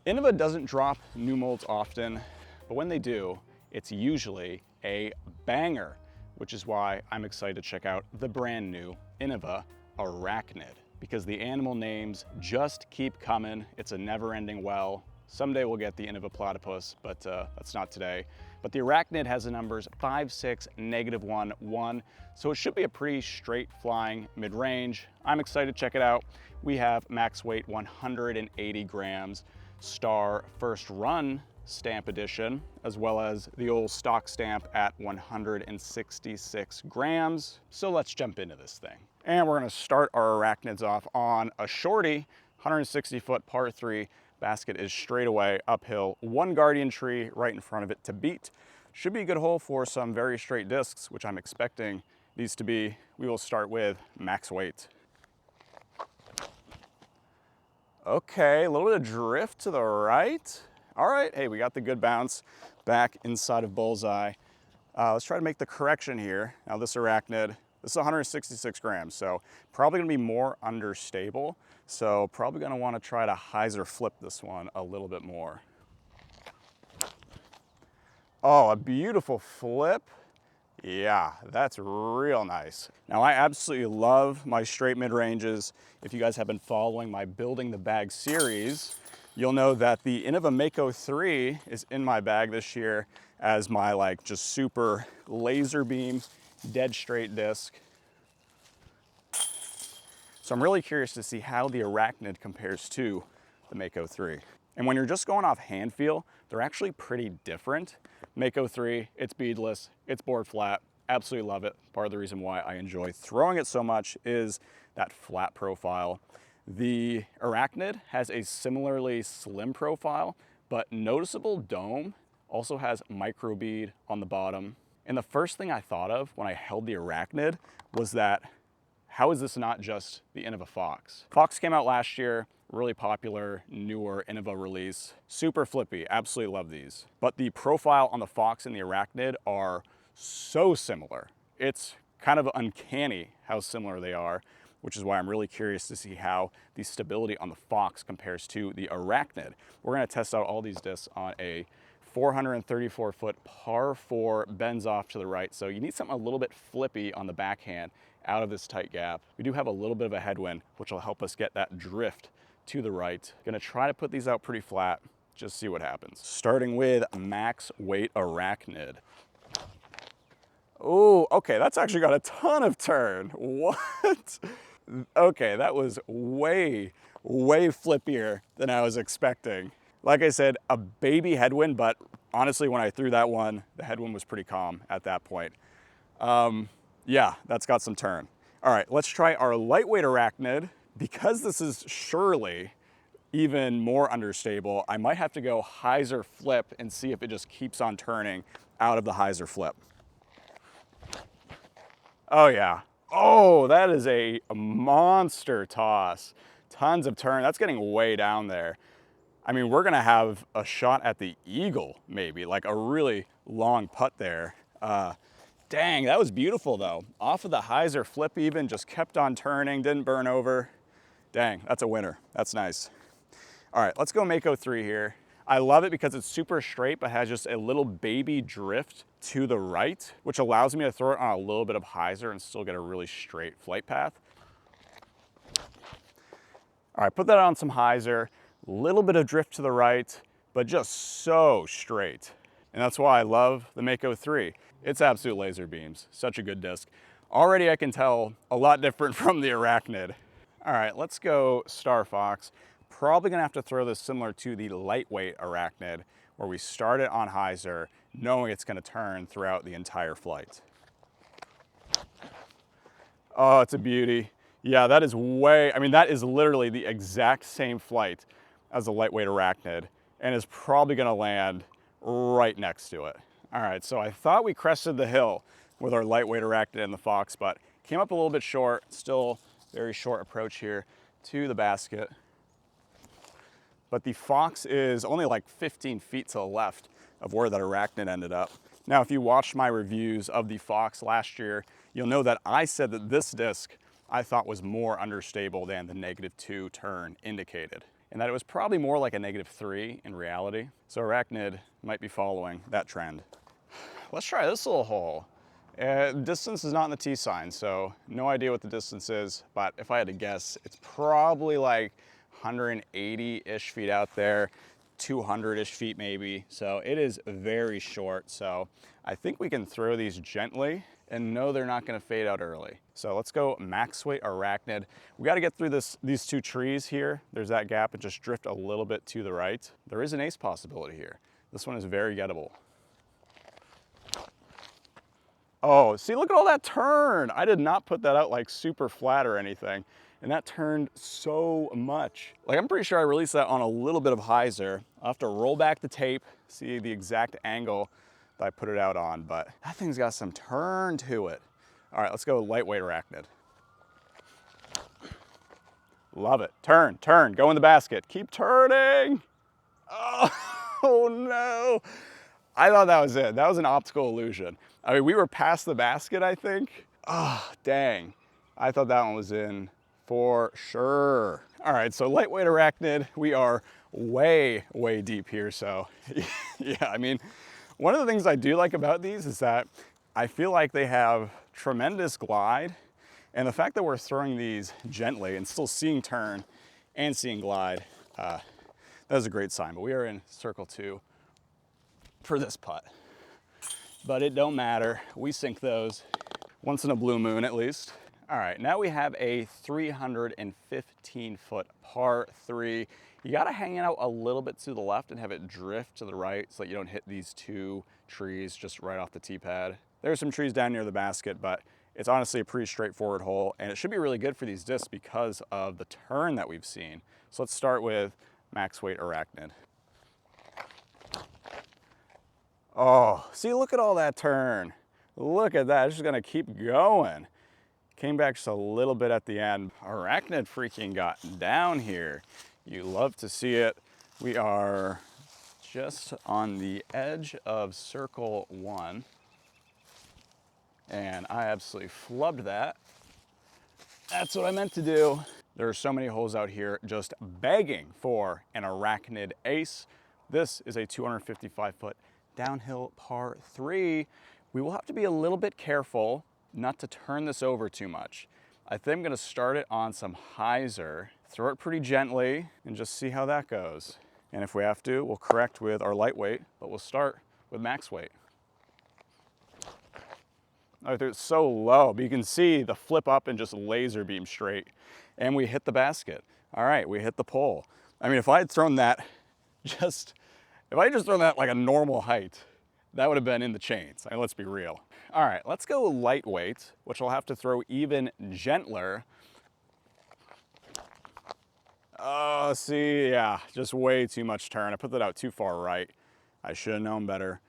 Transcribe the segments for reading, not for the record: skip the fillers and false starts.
Innova doesn't drop new molds often, but when they do, it's usually a banger, which is why I'm excited to check out the brand new Innova Arachnid, because the animal names just keep coming. It's a never-ending well. Someday we'll get the Innova platypus, but that's not today. But the Arachnid has the numbers 5, 6, -1, 1, so it should be a pretty straight flying mid-range. I'm excited to check it out. We have max weight 180 grams, Star First Run stamp edition, as well as the old stock stamp at 166 grams. So let's jump into this thing. And we're gonna start our arachnids off on a shorty, 160-foot par 3. Basket is straight away uphill, one guardian tree right in front of it to beat. Should be a good hole for some very straight discs, which I'm expecting these to be. We will start with max weight. Okay, a little bit of drift to the right. All right, hey, we got the good bounce back inside of bullseye. Let's try to make the correction here. Now this arachnid, this is 166 grams, so probably gonna be more understable. So probably gonna wanna try to hyzer flip this one a little bit more. Oh, a beautiful flip. Yeah, that's real nice. Now I absolutely love my straight mid-ranges. If you guys have been following my Building the Bag series, you'll know that the Innova Mako 3 is in my bag this year as my just super laser beam, dead straight disc. So I'm really curious to see how the Arachnid compares to the Mako 3. And when you're just going off hand feel, they're actually pretty different. Mako 3, it's beadless, it's board flat, absolutely love it. Part of the reason why I enjoy throwing it so much is that flat profile. The Arachnid has a similarly slim profile, but noticeable dome, also has micro bead on the bottom. And the first thing I thought of when I held the Arachnid was that, how is this not just the Innova Fox? Fox came out last year, really popular, newer Innova release. Super flippy, absolutely love these. But the profile on the Fox and the Arachnid are so similar. It's kind of uncanny how similar they are, which is why I'm really curious to see how the stability on the Fox compares to the Arachnid. We're gonna test out all these discs on a 434-foot par 4, bends off to the right. So you need something a little bit flippy on the backhand out of this tight gap. We do have a little bit of a headwind, which will help us get that drift to the right. Gonna try to put these out pretty flat, just see what happens. Starting with max weight Arachnid. Oh, okay, that's actually got a ton of turn. What? Okay, that was way flippier than I was expecting. Like I said, a baby headwind, but honestly, when I threw that one, the headwind was pretty calm at that point. Yeah, that's got some turn. All right, let's try our lightweight Arachnid. Because this is surely even more understable, I might have to go hyzer flip and see if it just keeps on turning out of the hyzer flip. Oh yeah. Oh, that is a monster toss. Tons of turn. That's getting way down there. I mean, we're gonna have a shot at the eagle, maybe, like a really long putt there. Dang, that was beautiful though. Off of the hyzer flip even, just kept on turning, didn't burn over. Dang, that's a winner. That's nice. All right, let's go Mako 3 here. I love it because it's super straight, but has just a little baby drift to the right, which allows me to throw it on a little bit of hyzer and still get a really straight flight path. All right, put that on some hyzer, little bit of drift to the right, but just so straight. And that's why I love the Mako 3. It's absolute laser beams, such a good disc. Already I can tell a lot different from the Arachnid. All right, let's go Star Fox. Probably gonna have to throw this similar to the lightweight Arachnid, where we start it on hyzer, knowing it's gonna turn throughout the entire flight. Oh, it's a beauty. Yeah, that is that is literally the exact same flight as the lightweight Arachnid, and is probably gonna land right next to it. All right, so I thought we crested the hill with our lightweight Arachnid and the Fox, but came up a little bit short, still very short approach here to the basket. But the Fox is only like 15 feet to the left of where that Arachnid ended up. Now, if you watched my reviews of the Fox last year, you'll know that I said that this disc I thought was more understable than the -2 turn indicated. and that it was probably more like a -3 in reality. So Arachnid might be following that trend. Let's try this little hole. Distance is not in the T sign, so no idea what the distance is, but if I had to guess, it's probably like 180-ish feet out there, 200-ish feet maybe. So it is very short. So I think we can throw these gently and know they're not gonna fade out early. So let's go max weight Arachnid. We gotta get through these two trees here. There's that gap and just drift a little bit to the right. There is an ace possibility here. This one is very gettable. Oh, see, look at all that turn. I did not put that out like super flat or anything. And that turned so much. Like, I'm pretty sure I released that on a little bit of hyzer. I'll have to roll back the tape, see the exact angle that I put it out on, but that thing's got some turn to it. All right, let's go lightweight Arachnid. Love it. Turn, turn, go in the basket. Keep turning. Oh no. I thought that was it. That was an optical illusion. I mean, we were past the basket, I think. Oh, dang. I thought that one was in for sure. All right, so lightweight Arachnid, we are way, way deep here. So yeah, I mean, one of the things I do like about these is that I feel like they have tremendous glide. And the fact that we're throwing these gently and still seeing turn and seeing glide, that is a great sign. But we are in circle 2 for this putt. But it don't matter. We sink those once in a blue moon at least. All right, now we have a 315-foot par 3. You gotta hang it out a little bit to the left and have it drift to the right so that you don't hit these two trees just right off the tee pad. There's some trees down near the basket, but it's honestly a pretty straightforward hole, and it should be really good for these discs because of the turn that we've seen. So let's start with max weight Arachnid. Oh, see, look at all that turn. Look at that, it's just gonna keep going. Came back just a little bit at the end. Arachnid freaking got down here. You love to see it. We are just on the edge of circle 1. And I absolutely flubbed that. That's what I meant to do. There are so many holes out here just begging for an Arachnid ace. This is a 255-foot downhill par 3. We will have to be a little bit careful not to turn this over too much. I think I'm gonna start it on some hyzer, throw it pretty gently, and just see how that goes. And if we have to, we'll correct with our lightweight, but we'll start with max weight. I threw it so low, but you can see the flip up and just laser beam straight. And we hit the basket. All right, we hit the pole. I mean, if I had thrown that just thrown that like a normal height, that would have been in the chains. I mean, let's be real. All right, let's go lightweight, which I'll have to throw even gentler. Oh, see, yeah, just way too much turn. I put that out too far right. I should have known better.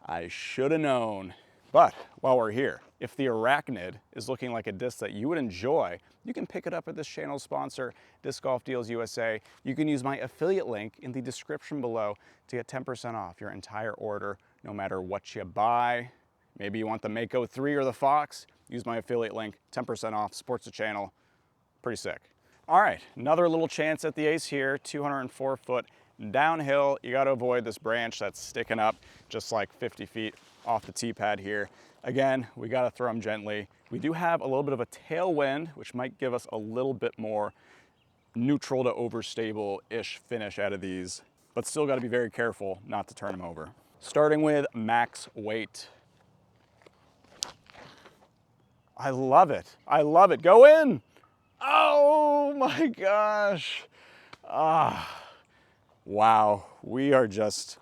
I should have known. But while we're here, if the Arachnid is looking like a disc that you would enjoy, you can pick it up at this channel's sponsor, Disc Golf Deals USA. You can use my affiliate link in the description below to get 10% off your entire order, no matter what you buy. Maybe you want the Mako 3 or the Fox, use my affiliate link, 10% off, supports the channel, pretty sick. All right, another little chance at the ace here, 204-foot downhill. You gotta avoid this branch that's sticking up just like 50 feet off the tee pad here. Again, we gotta throw them gently. We do have a little bit of a tailwind, which might give us a little bit more neutral to overstable-ish finish out of these, but still gotta be very careful not to turn them over. Starting with max weight. I love it. I love it. Go in. Oh my gosh. Ah, wow. We are just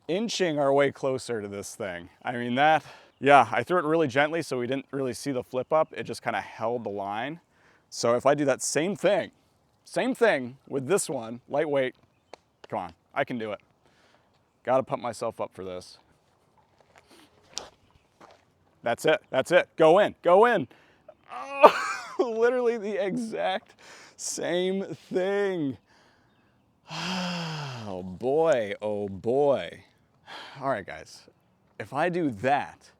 inching our way closer to this thing. I mean, yeah, I threw it really gently so we didn't really see the flip up. It just kind of held the line. So if I do that same thing with this one, lightweight, come on, I can do it. Gotta pump myself up for this. That's it, that's it. Go in, go in. Oh, literally the exact same thing. Oh boy, oh boy. All right, guys, if I do that,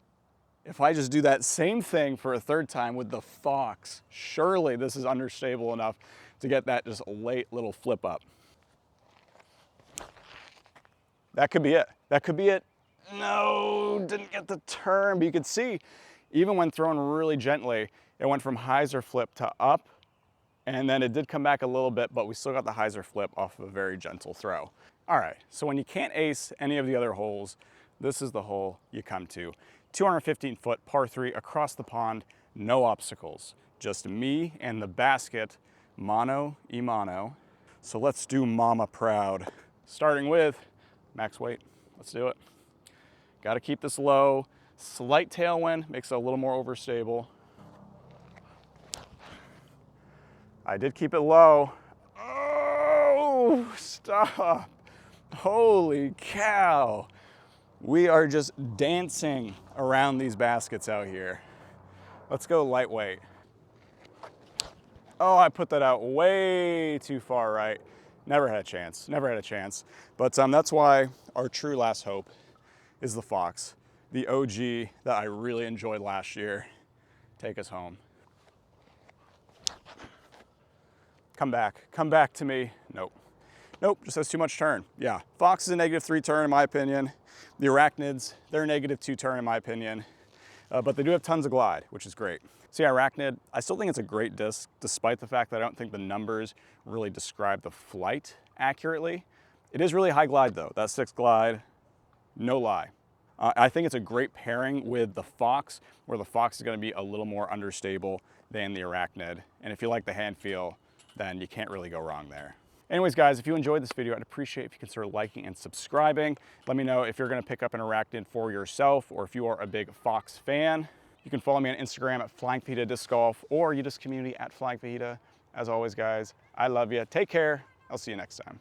if I just do that same thing for a third time with the Fox, surely this is understable enough to get that just late little flip up. That could be it. That could be it. No, didn't get the turn, but you could see, even when thrown really gently, it went from hyzer flip to up, and then it did come back a little bit, but we still got the hyzer flip off of a very gentle throw. All right, so when you can't ace any of the other holes, this is the hole you come to. 215-foot par 3 across the pond, no obstacles. Just me and the basket, mano y mano. So let's do mama proud. Starting with max weight. Let's do it. Got to keep this low. Slight tailwind makes it a little more overstable. I did keep it low. Oh, stop. Holy cow. We are just dancing around these baskets out here. Let's go lightweight. Oh, I put that out way too far right. Never had a chance, never had a chance. But that's why our true last hope is the Fox, the OG that I really enjoyed last year. Take us home. Come back to me. Nope. Nope, just has too much turn. Yeah, Fox is a -3 turn in my opinion. The Arachnids, they're a -2 turn in my opinion. But they do have tons of glide, which is great. So yeah, Arachnid, I still think it's a great disc, despite the fact that I don't think the numbers really describe the flight accurately. It is really high glide though. That 6 glide, no lie. I think it's a great pairing with the Fox, where the Fox is gonna be a little more understable than the Arachnid. And if you like the hand feel, then you can't really go wrong there. Anyways, guys, if you enjoyed this video, I'd appreciate if you consider liking and subscribing. Let me know if you're gonna pick up an Arachnid for yourself or if you are a big Fox fan. You can follow me on Instagram at Flying Fajita Disc Golf or Udis Community at Flying Fajita. As always, guys, I love you. Take care. I'll see you next time.